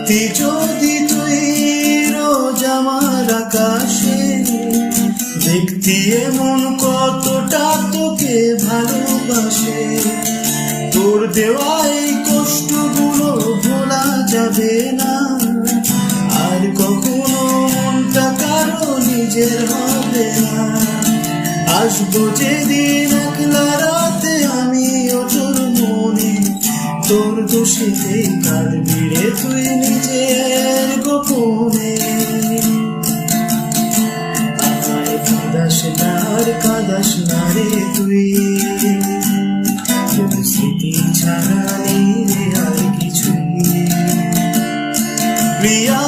থাকতি যদি তুই রোজ আমার আকাশে, দেখতি এমন কতটা তোকে ভালোবাসে। তোর দেওয়া এই কষ্টগুলো ভোলা যাবে না, আর কখনো মনটা কারো নিজের হবে না। আসবো যেদিন একলা রাতে আমিও তোর মনে, তোর দোষেতে কাঁদবি রে তুই নিজের গোপনে। আমায় কাঁদাস না আর কাঁদাস না রে তুই, স্মৃতি ছাড়া নেই রে আর কিছুই। প্রিয়া